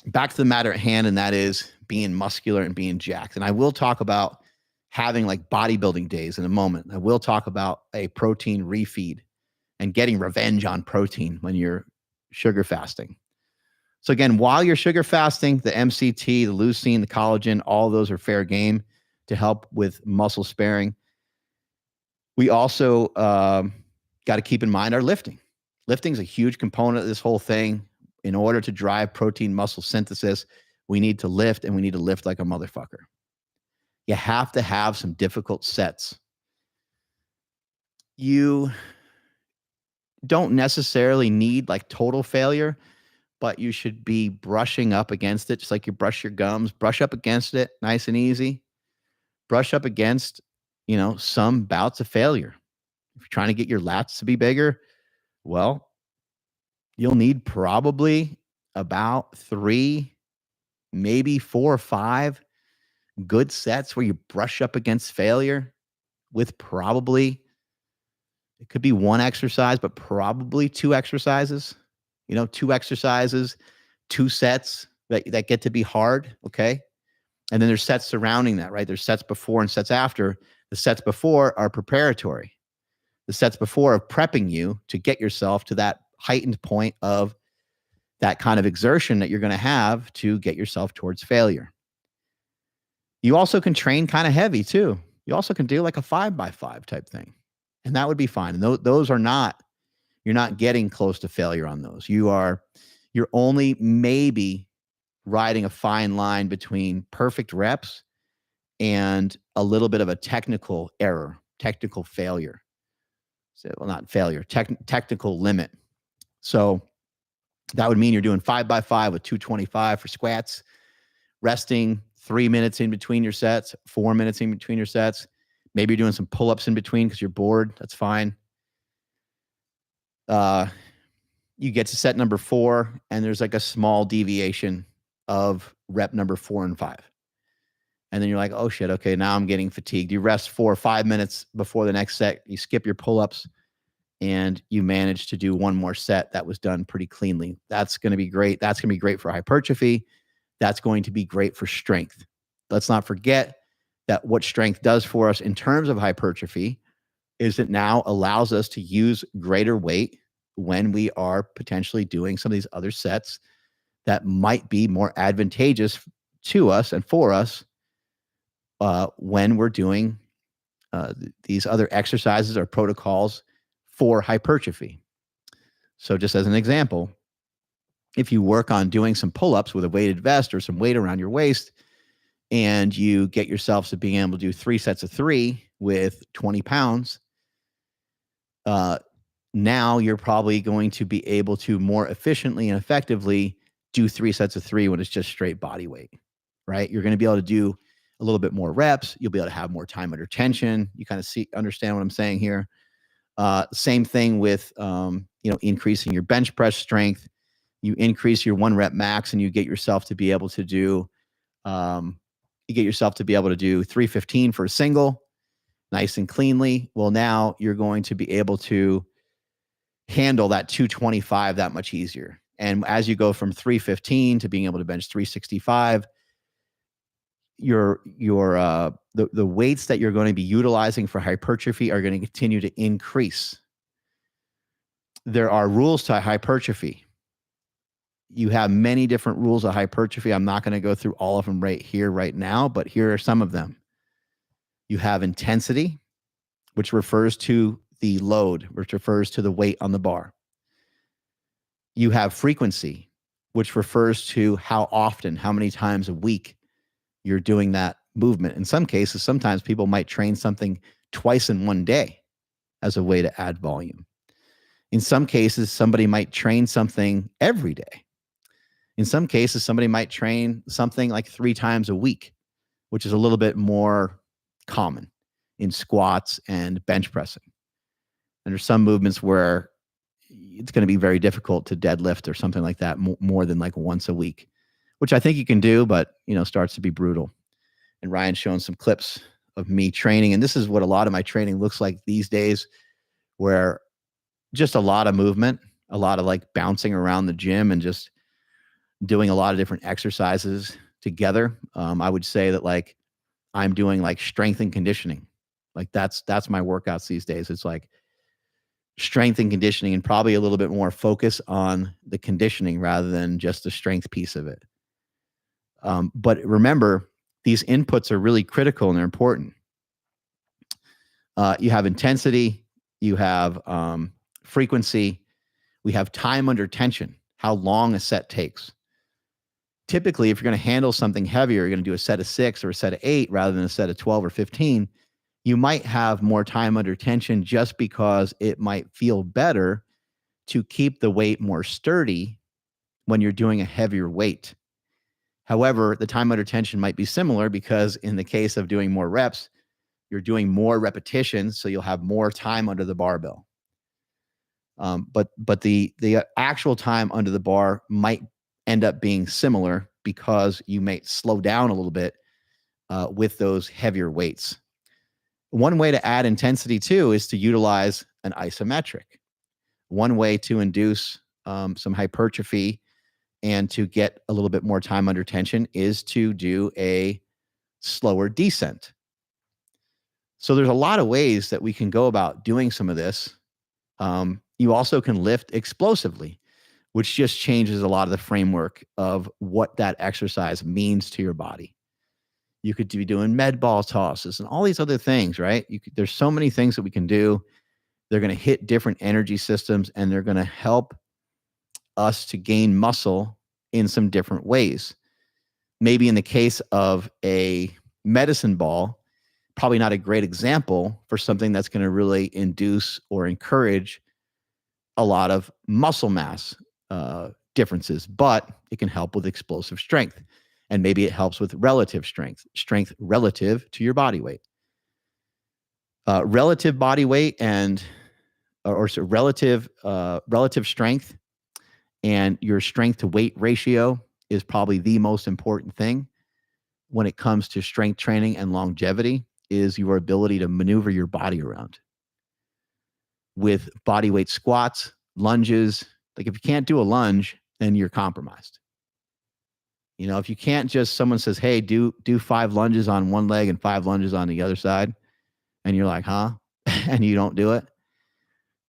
back to the matter at hand, and that is being muscular and being jacked. And I will talk about having like bodybuilding days in a moment. I will talk about a protein refeed and getting revenge on protein when you're sugar fasting. So again, while you're sugar fasting, the MCT, the leucine, the collagen, all those are fair game to help with muscle sparing. We also got to keep in mind our lifting. Lifting is a huge component of this whole thing. In order to drive protein muscle synthesis, we need to lift, and we need to lift like a motherfucker. You have to have some difficult sets. You don't necessarily need like total failure, but you should be brushing up against it, just like you brush your gums. Brush up against it, nice and easy. Brush up against, some bouts of failure. If you're trying to get your lats to be bigger, well, you'll need probably about 3, maybe 4 or 5 good sets where you brush up against failure with probably, it could be 1 exercise, but probably 2 exercises. 2 exercises, 2 sets that get to be hard, okay? And then there's sets surrounding that, right? There's sets before and sets after. The sets before are preparatory. The sets before are prepping you to get yourself to that heightened point of that kind of exertion that you're going to have to get yourself towards failure. You also can train kind of heavy too. You also can do like a 5x5 type thing, and that would be fine. And those are not, you're not getting close to failure on those. You're only maybe riding a fine line between perfect reps and a little bit of a technical error, technical failure. So, well, not failure, technical limit. So that would mean you're doing 5x5 with 225 for squats, resting 3 minutes in between your sets, 4 minutes in between your sets. Maybe you're doing some pull-ups in between because you're bored. That's fine. You get to set number 4, and there's like a small deviation of rep number 4 and 5. And then you're like, oh shit, okay, now I'm getting fatigued. You rest 4 or 5 minutes before the next set. You skip your pull-ups, and you manage to do 1 more set that was done pretty cleanly. That's going to be great. That's going to be great for hypertrophy. That's going to be great for strength. Let's not forget that what strength does for us in terms of hypertrophy is it now allows us to use greater weight when we are potentially doing some of these other sets that might be more advantageous to us and for us when we're doing these other exercises or protocols for hypertrophy. So just as an example, if you work on doing some pull-ups with a weighted vest or some weight around your waist, and you get yourself to being able to do 3 sets of 3 with 20 pounds, now you're probably going to be able to more efficiently and effectively do 3 sets of 3 when it's just straight body weight, right? You're going to be able to do a little bit more reps. You'll be able to have more time under tension. You kind of understand what I'm saying here. Same thing with, increasing your bench press strength. You increase your 1 rep max, and you get yourself to be able to do, 315 for a single, nice and cleanly. Well, now you're going to be able to handle that 225 that much easier. And as you go from 315 to being able to bench 365, the weights that you're going to be utilizing for hypertrophy are going to continue to increase. There are rules to hypertrophy. You have many different rules of hypertrophy. I'm not going to go through all of them right now, but here are some of them. You have intensity, which refers to the load, which refers to the weight on the bar. You have frequency, which refers to how often, how many times a week you're doing that movement. In some cases, sometimes people might train something twice in one day as a way to add volume. In some cases, somebody might train something every day. In some cases, somebody might train something like 3 times a week, which is a little bit more common in squats and bench pressing. And there's some movements where it's going to be very difficult to deadlift or something like that more than like once a week, which I think you can do, but starts to be brutal. And Ryan's showing some clips of me training. And this is what a lot of my training looks like these days, where just a lot of movement, a lot of like bouncing around the gym and just doing a lot of different exercises together. I would say that like I'm doing like strength and conditioning. Like that's my workouts these days. It's like strength and conditioning and probably a little bit more focus on the conditioning rather than just the strength piece of it. But remember, these inputs are really critical and they're important. You have intensity, you have frequency, we have time under tension, how long a set takes. Typically, if you're going to handle something heavier, you're going to do a set of 6 or a set of 8 rather than a set of 12 or 15. You might have more time under tension just because it might feel better to keep the weight more sturdy when you're doing a heavier weight. However, the time under tension might be similar because in the case of doing more reps, you're doing more repetitions, so you'll have more time under the barbell. But the actual time under the bar might end up being similar because you may slow down a little bit with those heavier weights. One way to add intensity too is to utilize an isometric. One way to induce some hypertrophy and to get a little bit more time under tension is to do a slower descent. So there's a lot of ways that we can go about doing some of this. You also can lift explosively, which just changes a lot of the framework of what that exercise means to your body. You could be doing med ball tosses and all these other things, right? There's so many things that we can do. They're going to hit different energy systems and they're going to help us to gain muscle in some different ways. Maybe in the case of a medicine ball, probably not a great example for something that's going to really induce or encourage a lot of muscle mass differences, but it can help with explosive strength. And maybe it helps with relative strength relative to your body weight. Relative body weight and relative strength and your strength to weight ratio is probably the most important thing when it comes to strength training and longevity, is your ability to maneuver your body around. With body weight squats, lunges, like if you can't do a lunge, then you're compromised. You know, if you can't just, someone says, hey, do 5 lunges on one leg and 5 lunges on the other side, and you're like, huh? And you don't do it.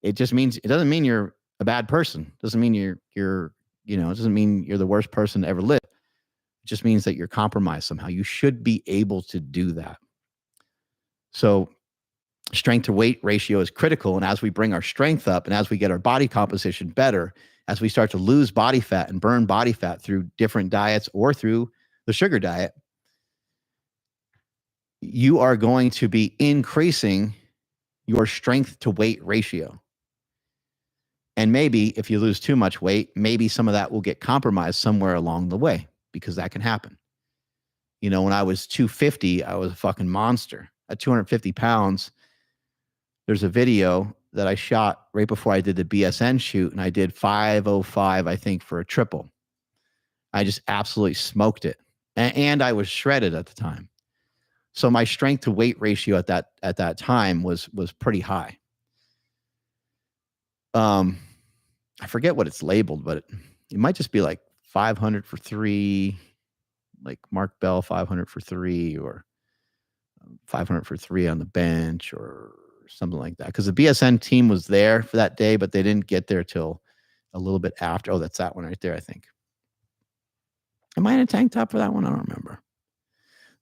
It just means, it doesn't mean you're a bad person. It doesn't mean you're, it doesn't mean you're the worst person to ever live. It just means that you're compromised somehow. You should be able to do that. So strength to weight ratio is critical. And as we bring our strength up and as we get our body composition better, as we start to lose body fat and burn body fat through different diets or through the sugar diet, you are going to be increasing your strength to weight ratio. And maybe if you lose too much weight, maybe some of that will get compromised somewhere along the way, because that can happen. You know, when I was 250, I was a fucking monster. At 250 pounds, there's a video that I shot right before I did the BSN shoot, and I did 505, I think, for a triple. I just absolutely smoked it. And I was shredded at the time. So my strength to weight ratio at that time was pretty high. I forget what it's labeled, but it might just be like 500 for 3, like Mark Bell 500 for 3, or 500 for 3 on the bench, or something like that. Because the BSN team was there for that day, but they didn't get there till a little bit after. Oh, that's that one right there, I think. Am I in a tank top for that one? I don't remember.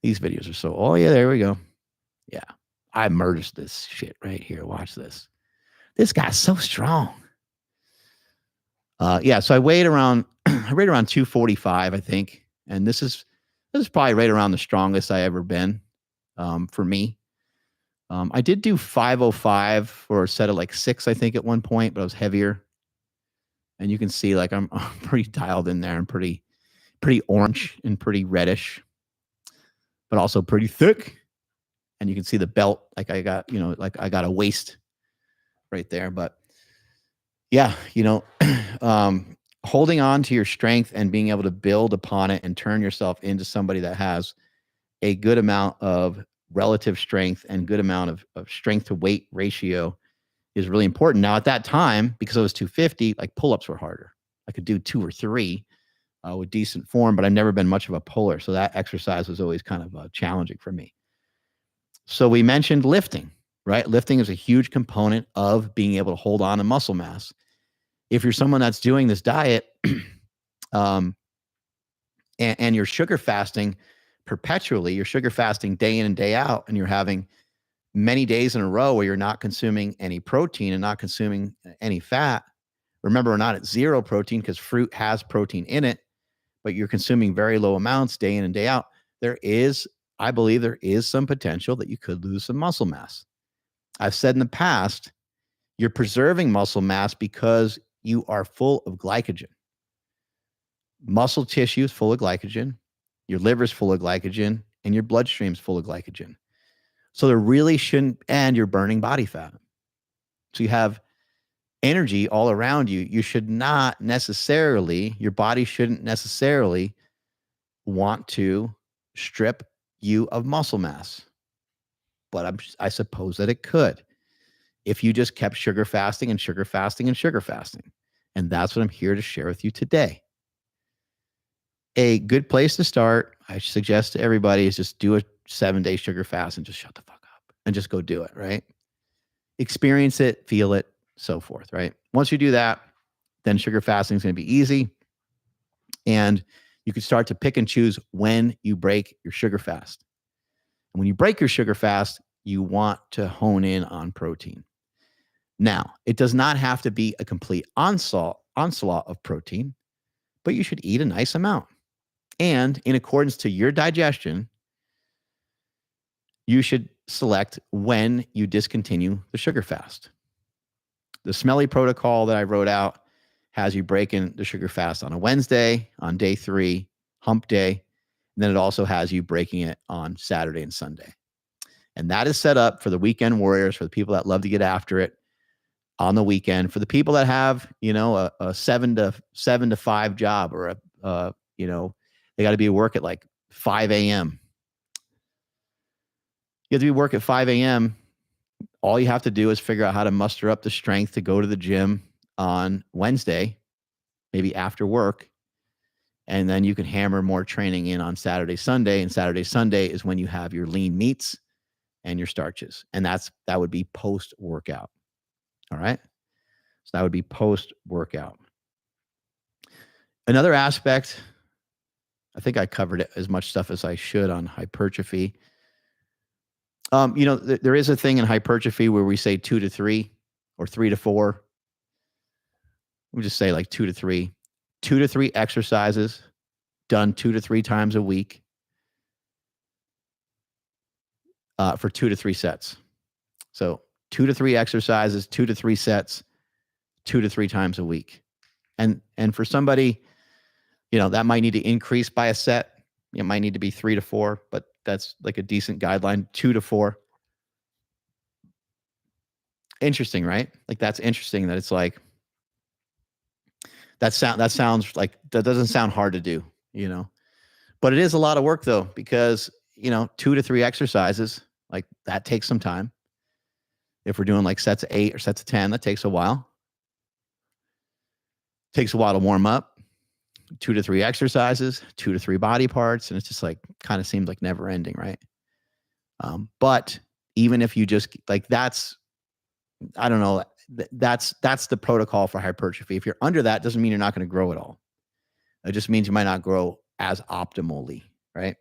These videos are so, oh yeah, there we go. Yeah. I merged this shit right here. Watch this. This guy's so strong. Yeah, so I weighed around 245, I think. And this is probably right around the strongest I ever been for me. I did do 505 for a set of like 6, I think, at one point, but I was heavier. And you can see like I'm pretty dialed in there and pretty orange and pretty reddish, but also pretty thick. And you can see the belt, like I got, like I got a waist right there. But yeah, holding on to your strength and being able to build upon it and turn yourself into somebody that has a good amount of relative strength and good amount of strength to weight ratio is really important. Now at that time, because I was 250, like pull-ups were harder. I could do 2 or 3 with decent form, but I've never been much of a puller. So that exercise was always kind of challenging for me. So we mentioned lifting, right? Lifting is a huge component of being able to hold on to muscle mass. If you're someone that's doing this diet, and you're sugar fasting perpetually, you're sugar fasting day in and day out, and you're having many days in a row where you're not consuming any protein and not consuming any fat. Remember, we're not at zero protein because fruit has protein in it, but you're consuming very low amounts day in and day out. I believe there is some potential that you could lose some muscle mass. I've said in the past, you're preserving muscle mass because you are full of glycogen. Muscle tissue is full of glycogen, your liver is full of glycogen, and your bloodstream is full of glycogen. So there really shouldn't, and you're burning body fat. So you have energy all around you. You should not necessarily, your body shouldn't necessarily want to strip you of muscle mass. But I suppose that it could if you just kept sugar fasting and sugar fasting and sugar fasting. And that's what I'm here to share with you today. A good place to start, I suggest to everybody, is just do a 7-day sugar fast and just shut the fuck up and just go do it, right? Experience it, feel it, so forth, right? Once you do that, then sugar fasting is going to be easy. And you can start to pick and choose when you break your sugar fast. And when you break your sugar fast, you want to hone in on protein. Now, it does not have to be a complete onslaught of protein, but you should eat a nice amount. And in accordance to your digestion, you should select when you discontinue the sugar fast. The Smelly protocol that I wrote out has you breaking the sugar fast on a Wednesday, on day 3, hump day. And then it also has you breaking it on Saturday and Sunday. And that is set up for the weekend warriors, for the people that love to get after it on the weekend, for the people that have, a 7 to 5 job, or they got to be at work at like 5 a.m. You have to be at work at 5 a.m. All you have to do is figure out how to muster up the strength to go to the gym on Wednesday, maybe after work. And then you can hammer more training in on Saturday, Sunday. And Saturday, Sunday is when you have your lean meats and your starches. And that would be post-workout. All right? So that would be post-workout. Another aspect, I think I covered as much stuff as I should on hypertrophy. There is a thing in hypertrophy where we say 2 to 3 or 3 to 4. We just say like 2 to 3. 2 to 3 exercises done 2 to 3 times a week for 2 to 3 sets. So 2 to 3 exercises, 2 to 3 sets, 2 to 3 times a week. And for somebody, that might need to increase by a set. It might need to be 3 to 4, but that's like a decent guideline, 2 to 4. Interesting, right? Like, that's interesting that it's like, that sounds like, that doesn't sound hard to do, but it is a lot of work though, because, 2 to 3 exercises, like, that takes some time. If we're doing like sets of 8 or sets of 10, that takes a while. Takes a while to warm up. 2 to 3 exercises, 2 to 3 body parts. And it's just like, kind of seems like never ending, right? But even if you just like, that's the protocol for hypertrophy. If you're under that, doesn't mean you're not going to grow at all. It just means you might not grow as optimally, right?